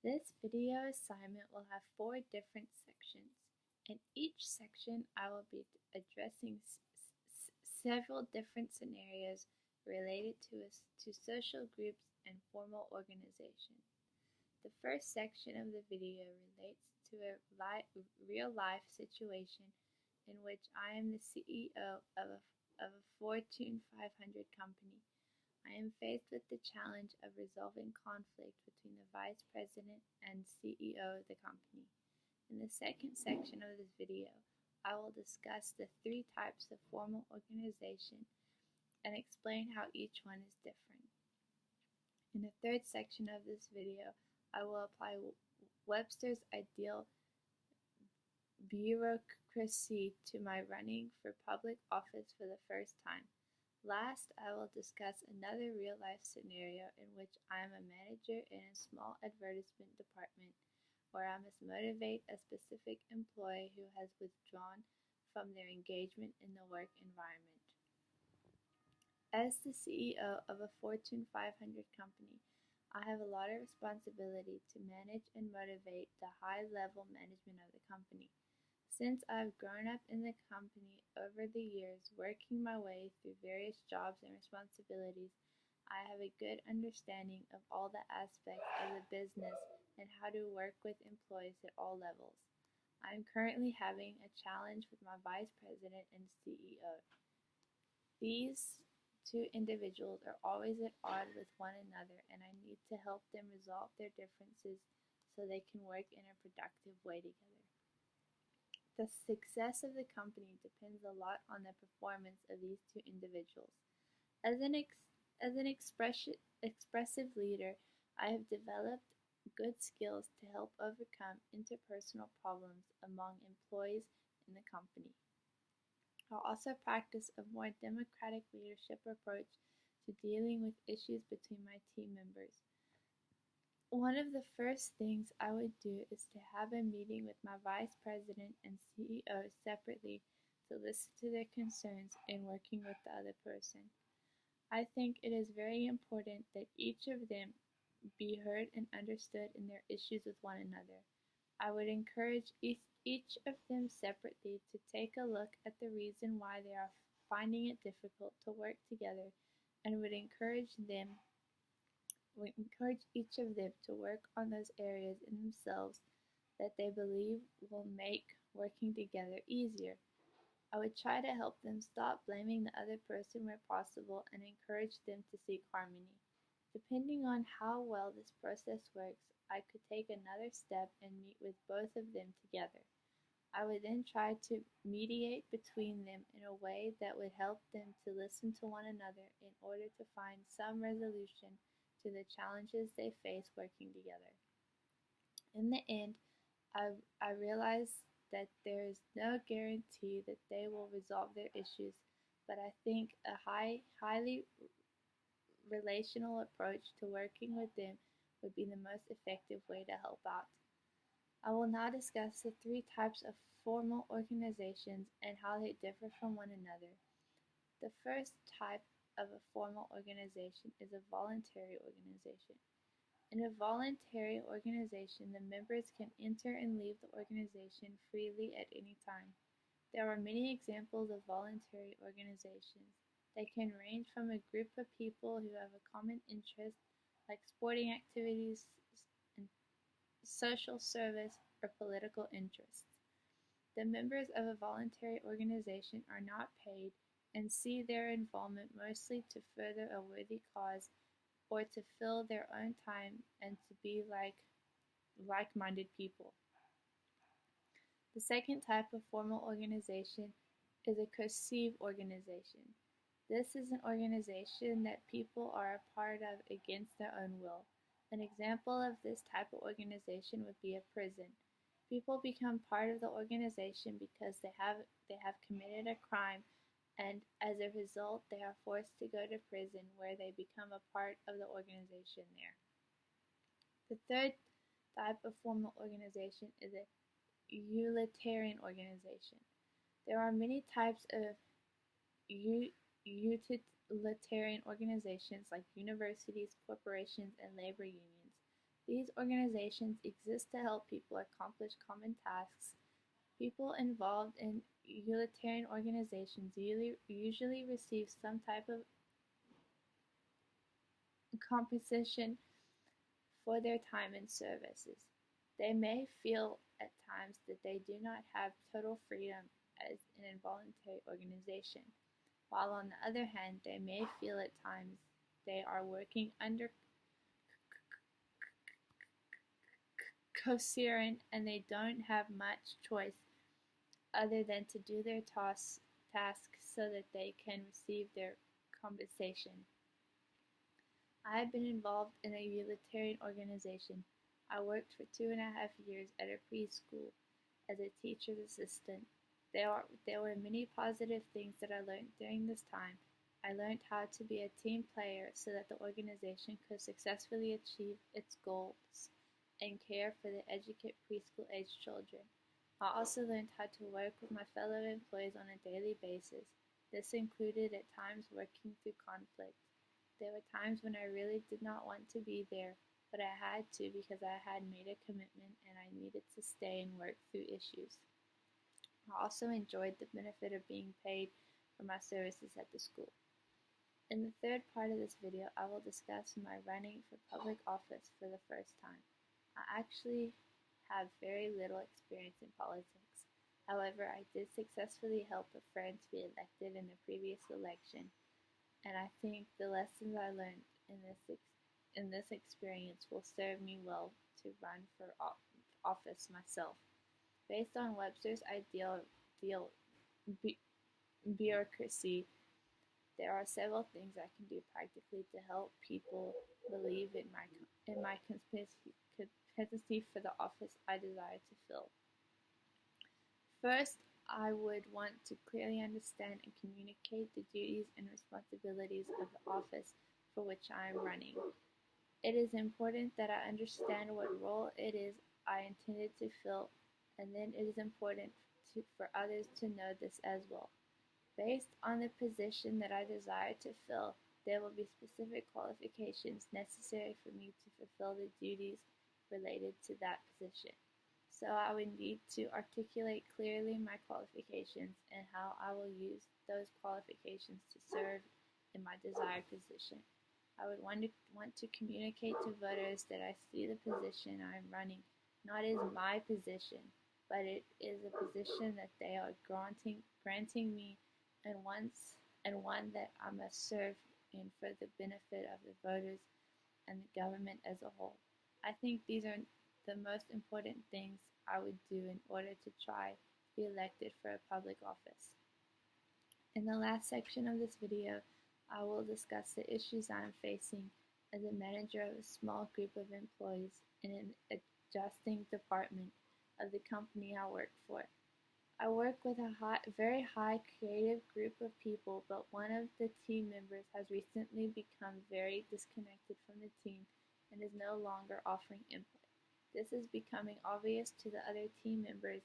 This video assignment will have 4 different sections. In each section, I will be addressing several different scenarios related to social groups and formal organization. The first section of the video relates to a real-life situation in which I am the CEO of a Fortune 500 company. I am faced with the challenge of resolving conflict between the Vice President and CEO of the company. In the second section of this video, I will discuss the 3 types of formal organization and explain how each one is different. In the third section of this video, I will apply Webster's ideal bureaucracy to my running for public office for the first time. Last, I will discuss another real-life scenario in which I am a manager in a small advertisement department where I must motivate a specific employee who has withdrawn from their engagement in the work environment. As the CEO of a Fortune 500 company, I have a lot of responsibility to manage and motivate the high-level management of the company. Since I've grown up in the company over the years, working my way through various jobs and responsibilities, I have a good understanding of all the aspects of the business and how to work with employees at all levels. I am currently having a challenge with my Vice President and CEO. These 2 individuals are always at odds with one another, and I need to help them resolve their differences so they can work in a productive way together. The success of the company depends a lot on the performance of these 2 individuals. As an expressive leader, I have developed good skills to help overcome interpersonal problems among employees in the company. I'll also practice a more democratic leadership approach to dealing with issues between my team members. One of the first things I would do is to have a meeting with my Vice President and CEO separately to listen to their concerns in working with the other person. I think it is very important that each of them be heard and understood in their issues with one another. I would encourage each of them separately to take a look at the reason why they are finding it difficult to work together and would encourage each of them to work on those areas in themselves that they believe will make working together easier. I would try to help them stop blaming the other person where possible and encourage them to seek harmony. Depending on how well this process works, I could take another step and meet with both of them together. I would then try to mediate between them in a way that would help them to listen to one another in order to find some resolution to the challenges they face working together. In the end, I realize that there is no guarantee that they will resolve their issues, but I think a highly relational approach to working with them would be the most effective way to help out. I will now discuss the 3 types of formal organizations and how they differ from one another. The first type of a formal organization is a voluntary organization. In a voluntary organization, the members can enter and leave the organization freely at any time. There are many examples of voluntary organizations. They can range from a group of people who have a common interest, like sporting activities, and social service, or political interests. The members of a voluntary organization are not paid and see their involvement mostly to further a worthy cause or to fill their own time and to be like-minded people. The second type of formal organization is a coercive organization. This is an organization that people are a part of against their own will. An example of this type of organization would be a prison. People become part of the organization because they have committed a crime, and as a result they are forced to go to prison where they become a part of the organization there. The third type of formal organization is a utilitarian organization. There are many types of utilitarian organizations like universities, corporations, and labor unions. These organizations exist to help people accomplish common tasks. People involved in utilitarian organizations usually receive some type of compensation for their time and services. They may feel at times that they do not have total freedom as an involuntary organization, while on the other hand, they may feel at times they are working under coercion and they don't have much choice other than to do their tasks so that they can receive their compensation. I have been involved in a utilitarian organization. I worked for 2.5 years at a preschool as a teacher's assistant. There were many positive things that I learned during this time. I learned how to be a team player so that the organization could successfully achieve its goals and care for the educate preschool age children. I also learned how to work with my fellow employees on a daily basis. This included at times working through conflict. There were times when I really did not want to be there, but I had to because I had made a commitment and I needed to stay and work through issues. I also enjoyed the benefit of being paid for my services at the school. In the third part of this video, I will discuss my running for public office for the first time. I actually have very little experience in politics. However, I did successfully help a friend to be elected in the previous election, and I think the lessons I learned in this experience will serve me well to run for office myself. Based on Webster's ideal bureaucracy, there are several things I can do practically to help people believe in my competency for the office I desire to fill. First, I would want to clearly understand and communicate the duties and responsibilities of the office for which I am running. It is important that I understand what role it is I intended to fill, and then it is important for others to know this as well. Based on the position that I desire to fill, there will be specific qualifications necessary for me to fulfill the duties related to that position. So I would need to articulate clearly my qualifications and how I will use those qualifications to serve in my desired position. I would want to communicate to voters that I see the position I am running not as my position, but it is a position that they are granting me and one that I must serve in for the benefit of the voters and the government as a whole. I think these are the most important things I would do in order to try to be elected for a public office. In the last section of this video, I will discuss the issues I am facing as a manager of a small group of employees in an adjusting department of the company I work for. I work with a very high creative group of people, but one of the team members has recently become very disconnected from the team and is no longer offering input. This is becoming obvious to the other team members,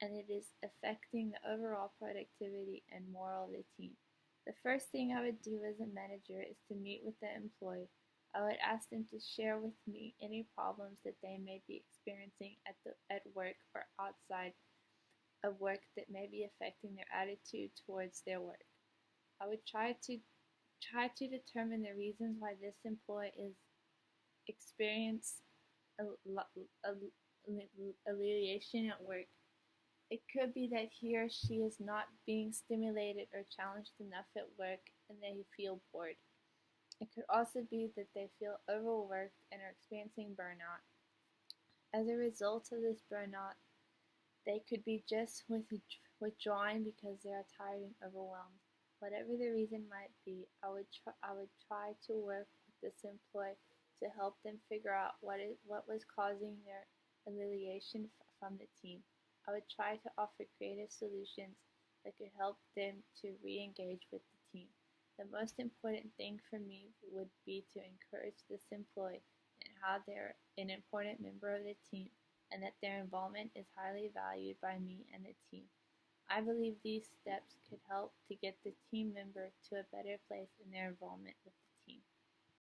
and it is affecting the overall productivity and morale of the team. The first thing I would do as a manager is to meet with the employee. I would ask them to share with me any problems that they may be experiencing at work or outside of work that may be affecting their attitude towards their work. I would try to determine the reasons why this employee is experiencing alleviation at work. It could be that he or she is not being stimulated or challenged enough at work and they feel bored. It could also be that they feel overworked and are experiencing burnout. As a result of this burnout, they could be just withdrawing because they are tired and overwhelmed. Whatever the reason might be, I would try to work with this employee to help them figure out what was causing their alleviation from the team. I would try to offer creative solutions that could help them to re-engage with the team. The most important thing for me would be to encourage this employee and how they're an important member of the team and that their involvement is highly valued by me and the team. I believe these steps could help to get the team member to a better place in their involvement with the